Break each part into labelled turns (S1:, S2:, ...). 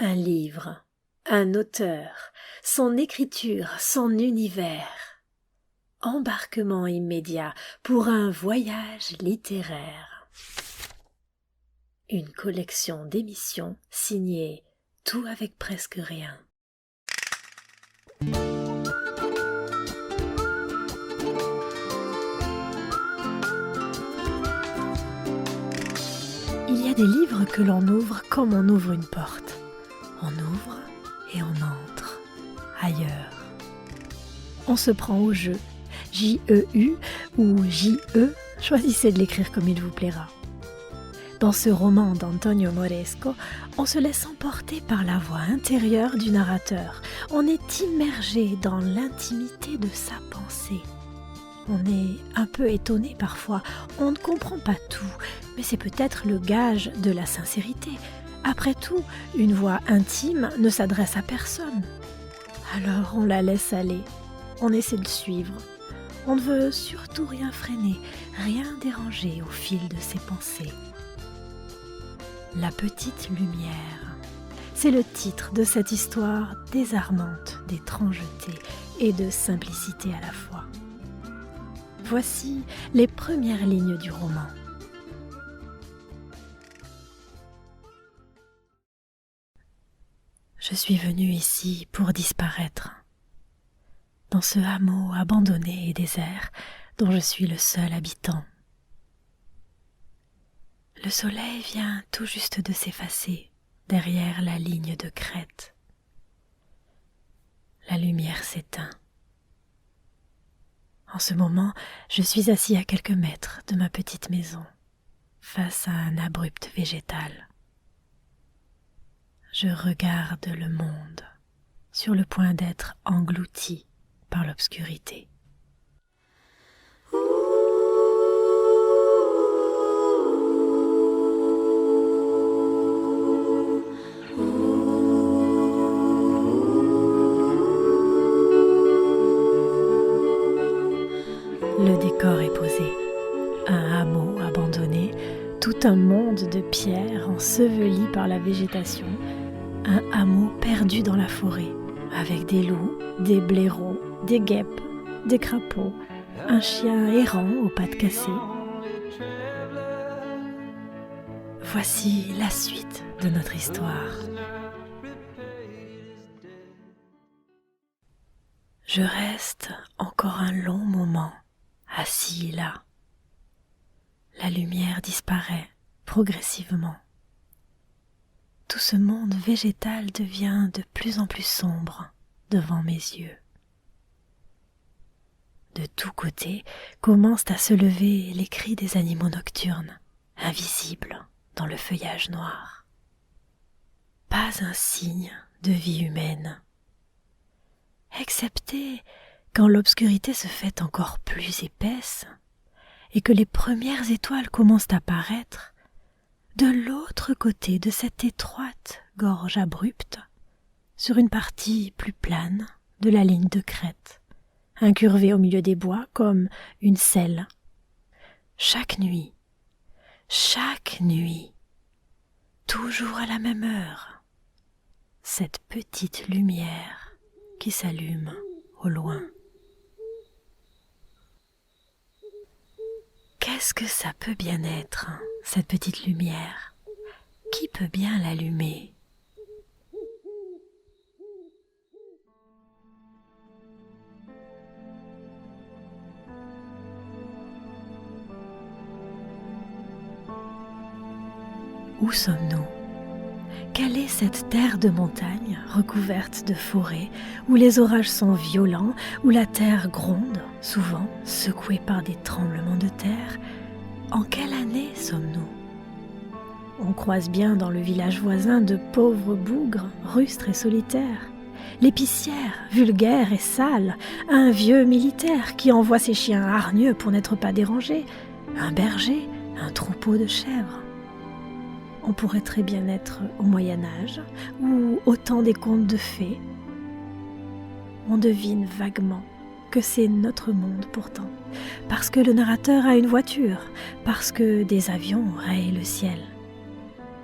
S1: Un livre, un auteur, son écriture, son univers. Embarquement immédiat pour un voyage littéraire. Une collection d'émissions signée Tout avec presque rien. Il y a des livres que l'on ouvre comme on ouvre une porte. On ouvre et on entre ailleurs. On se prend au jeu, J-E-U ou J-E, choisissez de l'écrire comme il vous plaira. Dans ce roman d'Antonio Moresco, on se laisse emporter par la voix intérieure du narrateur. On est immergé dans l'intimité de sa pensée. On est un peu étonné parfois, on ne comprend pas tout, mais c'est peut-être le gage de la sincérité. Après tout, une voix intime ne s'adresse à personne. Alors on la laisse aller, on essaie de suivre. On ne veut surtout rien freiner, rien déranger au fil de ses pensées. La petite lumière, c'est le titre de cette histoire désarmante d'étrangeté et de simplicité à la fois. Voici les premières lignes du roman. Je suis venue ici pour disparaître, dans ce hameau abandonné et désert dont je suis le seul habitant. Le soleil vient tout juste de s'effacer derrière la ligne de crête. La lumière s'éteint. En ce moment, je suis assis à quelques mètres de ma petite maison, face à un abrupt végétal. Je regarde le monde, sur le point d'être englouti par l'obscurité. Le décor est posé. Un hameau abandonné, tout un monde de pierres enseveli par la végétation, un hameau perdu dans la forêt, avec des loups, des blaireaux, des guêpes, des crapauds, un chien errant aux pattes cassées. Voici la suite de notre histoire. Je reste encore un long moment assis là. La lumière disparaît progressivement. Tout ce monde végétal devient de plus en plus sombre devant mes yeux. De tous côtés commencent à se lever les cris des animaux nocturnes, invisibles dans le feuillage noir. Pas un signe de vie humaine, excepté quand l'obscurité se fait encore plus épaisse et que les premières étoiles commencent à paraître, de l'autre côté de cette étroite gorge abrupte, sur une partie plus plane de la ligne de crête, incurvée au milieu des bois comme une selle. Chaque nuit, toujours à la même heure, cette petite lumière qui s'allume au loin. Qu'est-ce que ça peut bien être, cette petite lumière? Qui peut bien l'allumer? Où sommes-nous? Quelle est cette terre de montagne recouverte de forêts, où les orages sont violents, où la terre gronde, souvent secouée par des tremblements de terre? En quelle année sommes-nous? On croise bien dans le village voisin de pauvres bougres, rustres et solitaires. L'épicière, vulgaire et sale, un vieux militaire qui envoie ses chiens hargneux pour n'être pas dérangé, un berger, un troupeau de chèvres. On pourrait très bien être au Moyen-Âge ou au temps des contes de fées. On devine vaguement que c'est notre monde pourtant, parce que le narrateur a une voiture, parce que des avions rayent le ciel,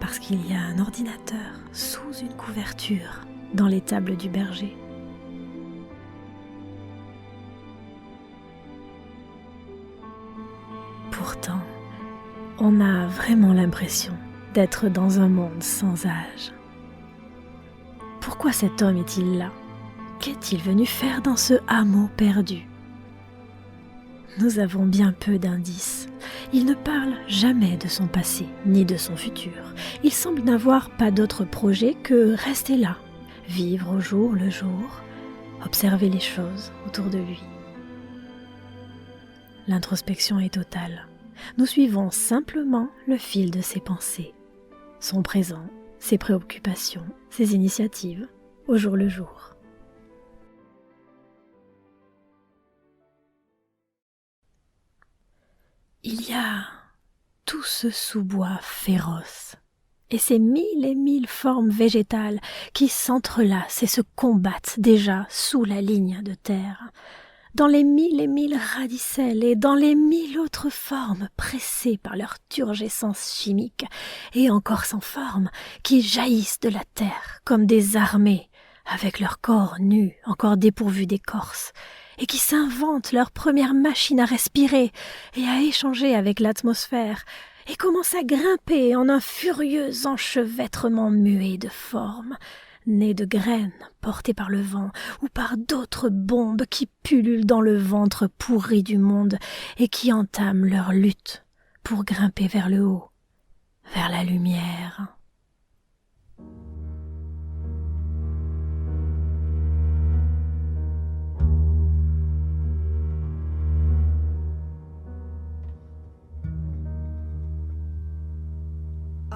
S1: parce qu'il y a un ordinateur sous une couverture dans l'étable du berger. Pourtant, on a vraiment l'impression d'être dans un monde sans âge. Pourquoi cet homme est-il là ? Qu'est-il venu faire dans ce hameau perdu ? Nous avons bien peu d'indices. Il ne parle jamais de son passé, ni de son futur. Il semble n'avoir pas d'autre projet que rester là, vivre au jour le jour, observer les choses autour de lui. L'introspection est totale. Nous suivons simplement le fil de ses pensées, son présent, ses préoccupations, ses initiatives, au jour le jour. Il y a tout ce sous-bois féroce et ces mille et mille formes végétales qui s'entrelacent et se combattent déjà sous la ligne de terre, dans les mille et mille radicelles et dans les mille autres formes pressées par leur turgescence chimique et encore sans forme, qui jaillissent de la terre comme des armées avec leurs corps nus encore dépourvus d'écorce, et qui s'inventent leur première machine à respirer et à échanger avec l'atmosphère, et commencent à grimper en un furieux enchevêtrement muet de formes, nées de graines portées par le vent ou par d'autres bombes qui pullulent dans le ventre pourri du monde et qui entament leur lutte pour grimper vers le haut, vers la lumière.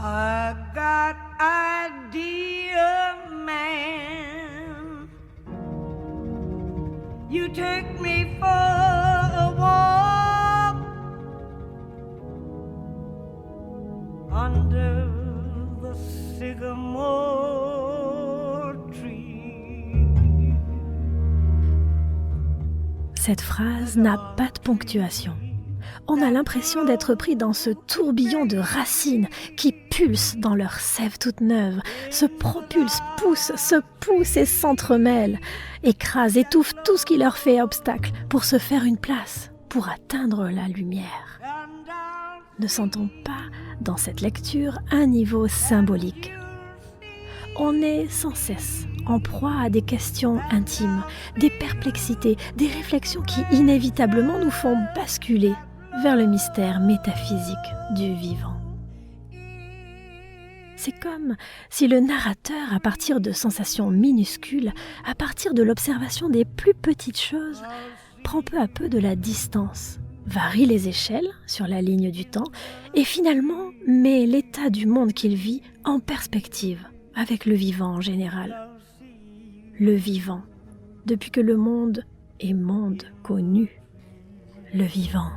S2: I got idea, man. You take me for a walk under the sycamore tree.
S1: Cette phrase n'a pas de ponctuation. On a l'impression d'être pris dans ce tourbillon de racines qui pulsent dans leur sève toute neuve, se propulsent, se poussent et s'entremêlent, écrasent, étouffent tout ce qui leur fait obstacle pour se faire une place, pour atteindre la lumière. Ne sent-on pas dans cette lecture un niveau symbolique ? On est sans cesse en proie à des questions intimes, des perplexités, des réflexions qui inévitablement nous font basculer vers le mystère métaphysique du vivant. C'est comme si le narrateur, à partir de sensations minuscules, à partir de l'observation des plus petites choses, prend peu à peu de la distance, varie les échelles sur la ligne du temps et finalement met l'état du monde qu'il vit en perspective avec le vivant en général. Le vivant, depuis que le monde est monde connu. Le vivant,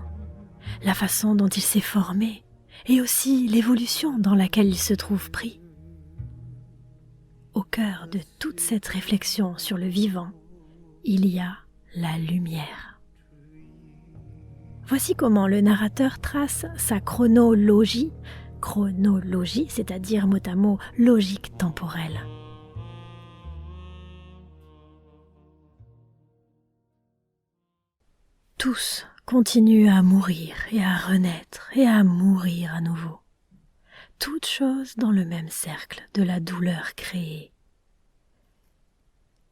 S1: la façon dont il s'est formé et aussi l'évolution dans laquelle il se trouve pris. Au cœur de toute cette réflexion sur le vivant, il y a la lumière. Voici comment le narrateur trace sa chronologie, c'est-à-dire mot à mot logique temporelle. Tous continuent à mourir et à renaître et à mourir à nouveau. Toutes choses dans le même cercle de la douleur créée.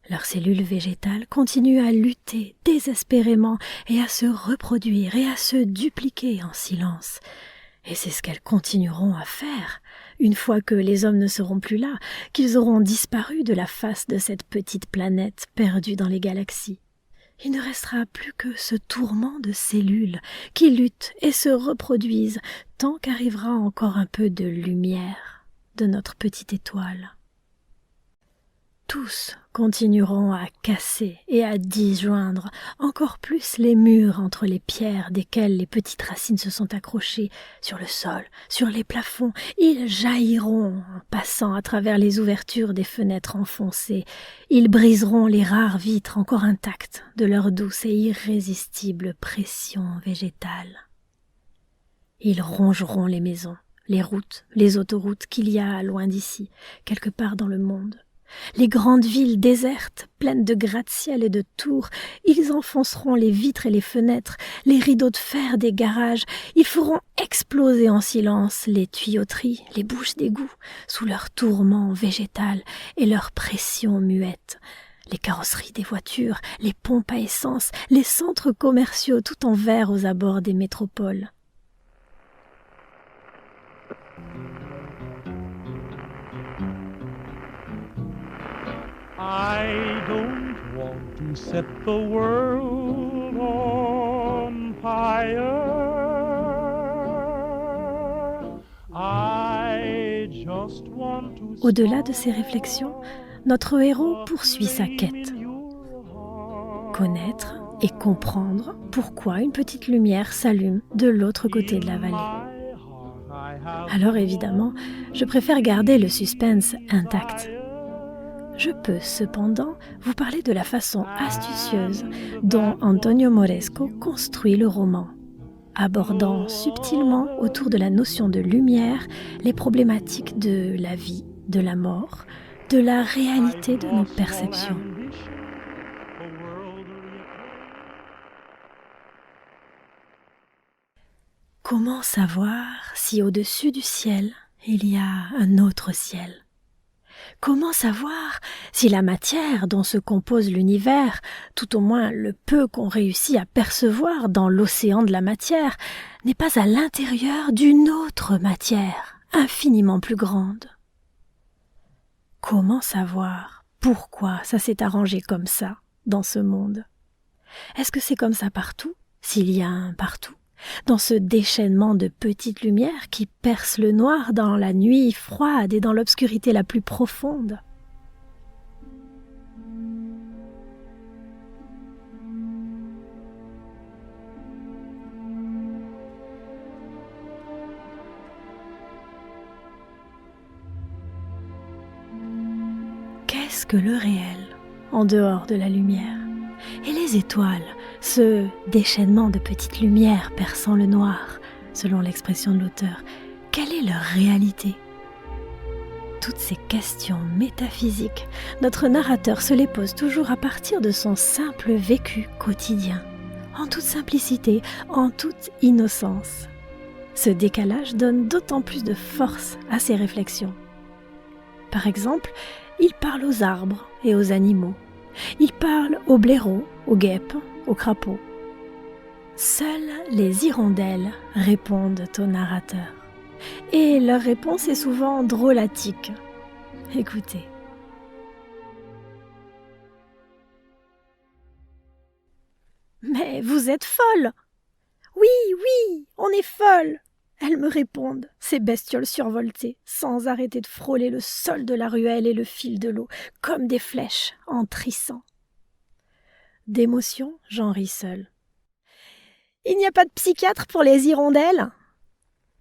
S1: Leurs cellules végétales continuent à lutter désespérément et à se reproduire et à se dupliquer en silence. Et c'est ce qu'elles continueront à faire une fois que les hommes ne seront plus là, qu'ils auront disparu de la face de cette petite planète perdue dans les galaxies. Il ne restera plus que ce tourment de cellules qui luttent et se reproduisent tant qu'arrivera encore un peu de lumière de notre petite étoile. Tous continueront à casser et à disjoindre encore plus les murs entre les pierres desquelles les petites racines se sont accrochées sur le sol, sur les plafonds. Ils jailliront en passant à travers les ouvertures des fenêtres enfoncées. Ils briseront les rares vitres encore intactes de leur douce et irrésistible pression végétale. Ils rongeront les maisons, les routes, les autoroutes qu'il y a loin d'ici, quelque part dans le monde. Les grandes villes désertes, pleines de gratte-ciel et de tours, ils enfonceront les vitres et les fenêtres, les rideaux de fer des garages, ils feront exploser en silence les tuyauteries, les bouches d'égout, sous leur tourment végétal et leur pression muette. Les carrosseries des voitures, les pompes à essence, les centres commerciaux tout en verre aux abords des métropoles.
S3: I don't want to set the world on fire. I just want to.
S1: Au-delà de ces réflexions, notre héros poursuit sa quête. Connaître et comprendre pourquoi une petite lumière s'allume de l'autre côté de la vallée. Alors évidemment, je préfère garder le suspense intact. Je peux cependant vous parler de la façon astucieuse dont Antonio Moresco construit le roman, abordant subtilement autour de la notion de lumière les problématiques de la vie, de la mort, de la réalité de nos perceptions. Comment savoir si au-dessus du ciel, il y a un autre ciel ? Comment savoir si la matière dont se compose l'univers, tout au moins le peu qu'on réussit à percevoir dans l'océan de la matière, n'est pas à l'intérieur d'une autre matière, infiniment plus grande ? Comment savoir pourquoi ça s'est arrangé comme ça dans ce monde ? Est-ce que c'est comme ça partout, s'il y a un partout ? Dans ce déchaînement de petites lumières qui percent le noir dans la nuit froide et dans l'obscurité la plus profonde. Qu'est-ce que le réel en dehors de la lumière ? Et les étoiles, ce déchaînement de petites lumières perçant le noir, selon l'expression de l'auteur, quelle est leur réalité ? Toutes ces questions métaphysiques, notre narrateur se les pose toujours à partir de son simple vécu quotidien, en toute simplicité, en toute innocence. Ce décalage donne d'autant plus de force à ses réflexions. Par exemple, il parle aux arbres et aux animaux. Il parle aux blaireaux, aux guêpes, aux crapauds. Seules les hirondelles répondent au narrateur. Et leur réponse est souvent drôlatique. Écoutez. Mais vous êtes folle ! Oui, oui, on est folle ! Elles me répondent, ces bestioles survoltées, sans arrêter de frôler le sol de la ruelle et le fil de l'eau, comme des flèches, en trissant. D'émotion, j'en ris seul. Il n'y a pas de psychiatre pour les hirondelles ?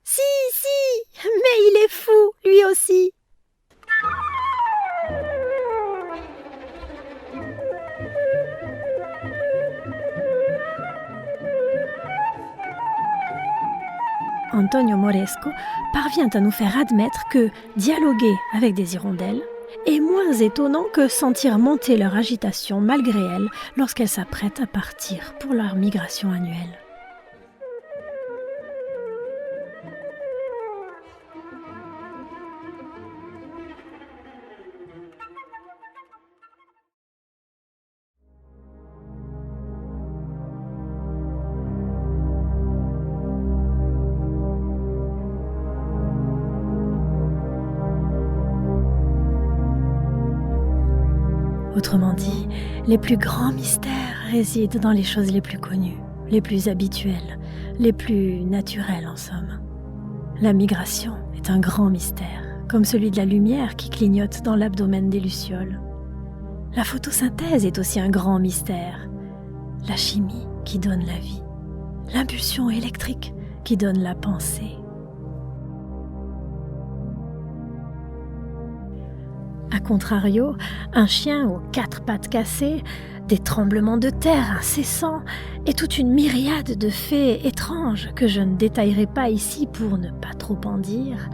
S1: Si, mais il est fou, lui aussi. Antonio Moresco parvient à nous faire admettre que dialoguer avec des hirondelles est moins étonnant que sentir monter leur agitation malgré elles lorsqu'elles s'apprêtent à partir pour leur migration annuelle. Autrement dit, les plus grands mystères résident dans les choses les plus connues, les plus habituelles, les plus naturelles en somme. La migration est un grand mystère, comme celui de la lumière qui clignote dans l'abdomen des lucioles. La photosynthèse est aussi un grand mystère, la chimie qui donne la vie, l'impulsion électrique qui donne la pensée. A contrario, un chien aux 4 pattes cassées, des tremblements de terre incessants et toute une myriade de faits étranges que je ne détaillerai pas ici pour ne pas trop en dire,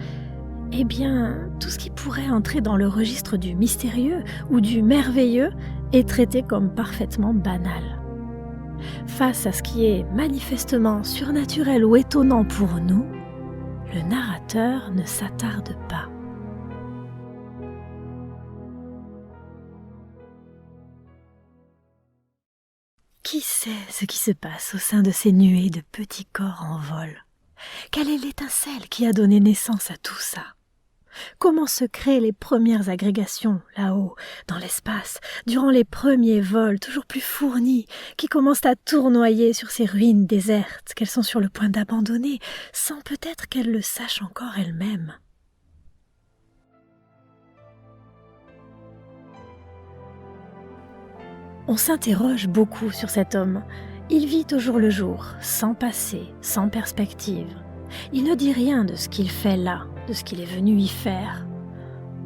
S1: eh bien, tout ce qui pourrait entrer dans le registre du mystérieux ou du merveilleux est traité comme parfaitement banal. Face à ce qui est manifestement surnaturel ou étonnant pour nous, le narrateur ne s'attarde pas. Qui sait ce qui se passe au sein de ces nuées de petits corps en vol? Quelle est l'étincelle qui a donné naissance à tout ça? Comment se créent les premières agrégations, là-haut, dans l'espace, durant les premiers vols toujours plus fournis, qui commencent à tournoyer sur ces ruines désertes qu'elles sont sur le point d'abandonner, sans peut-être qu'elles le sachent encore elles-mêmes? On s'interroge beaucoup sur cet homme. Il vit au jour le jour, sans passé, sans perspective. Il ne dit rien de ce qu'il fait là, de ce qu'il est venu y faire.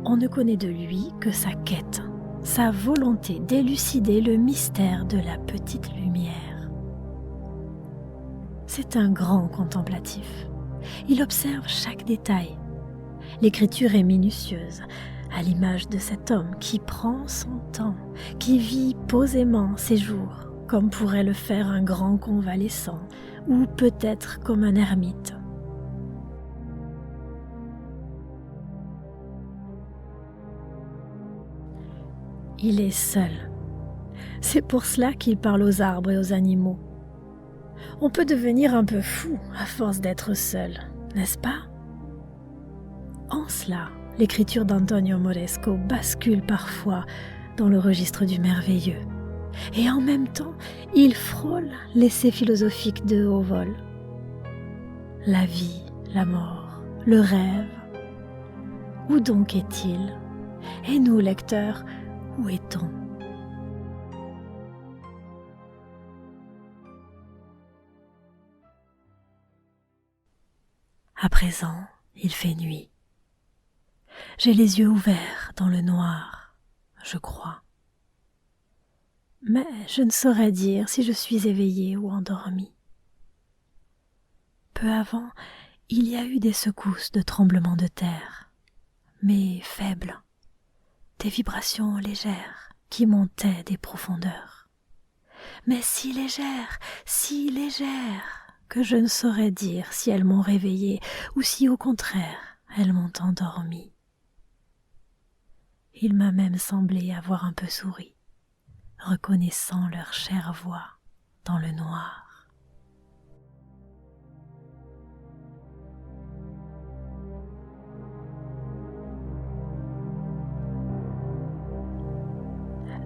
S1: On ne connaît de lui que sa quête, sa volonté d'élucider le mystère de la petite lumière. C'est un grand contemplatif. Il observe chaque détail. L'écriture est minutieuse, à l'image de cet homme qui prend son temps, qui vit posément ses jours, comme pourrait le faire un grand convalescent, ou peut-être comme un ermite. Il est seul. C'est pour cela qu'il parle aux arbres et aux animaux. On peut devenir un peu fou à force d'être seul, n'est-ce pas? En cela, l'écriture d'Antonio Moresco bascule parfois dans le registre du merveilleux. Et en même temps, il frôle l'essai philosophique de haut vol. La vie, la mort, le rêve. Où donc est-il? Et nous, lecteurs, où est-on? À présent, il fait nuit. J'ai les yeux ouverts dans le noir, je crois. Mais je ne saurais dire si je suis éveillée ou endormie. Peu avant, il y a eu des secousses de tremblements de terre, mais faibles, des vibrations légères qui montaient des profondeurs. Mais si légères que je ne saurais dire si elles m'ont réveillée ou si au contraire elles m'ont endormie. Il m'a même semblé avoir un peu souri, reconnaissant leur chère voix dans le noir.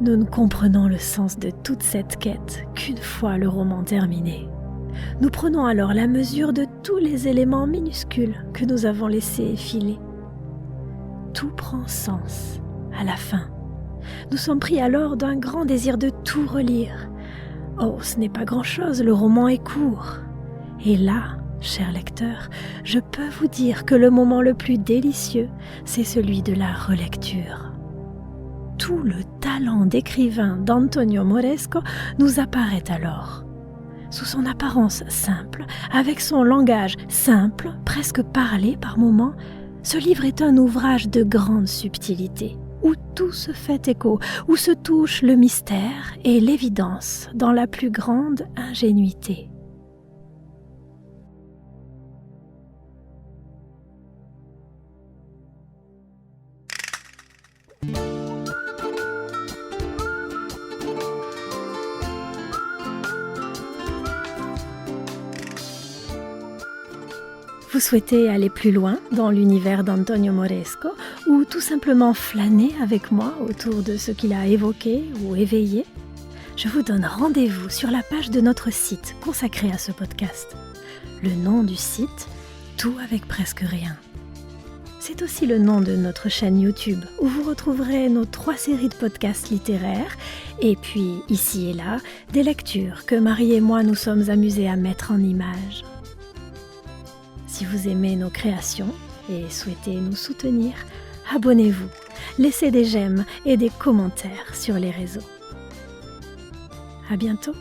S1: Nous ne comprenons le sens de toute cette quête qu'une fois le roman terminé. Nous prenons alors la mesure de tous les éléments minuscules que nous avons laissés filer. Tout prend sens à la fin. Nous sommes pris alors d'un grand désir de tout relire. Oh, ce n'est pas grand-chose, le roman est court. Et là, chers lecteurs, je peux vous dire que le moment le plus délicieux, c'est celui de la relecture. Tout le talent d'écrivain d'Antonio Moresco nous apparaît alors. Sous son apparence simple, avec son langage simple, presque parlé par moments, ce livre est un ouvrage de grande subtilité, où tout se fait écho, où se touche le mystère et l'évidence dans la plus grande ingénuité. Vous souhaitez aller plus loin dans l'univers d'Antonio Moresco ou tout simplement flâner avec moi autour de ce qu'il a évoqué ou éveillé? Je vous donne rendez-vous sur la page de notre site consacré à ce podcast. Le nom du site, Tout avec presque rien. C'est aussi le nom de notre chaîne YouTube où vous retrouverez nos 3 séries de podcasts littéraires et puis, ici et là, des lectures que Marie et moi nous sommes amusés à mettre en images. Si vous aimez nos créations et souhaitez nous soutenir, abonnez-vous, laissez des j'aime et des commentaires sur les réseaux. À bientôt!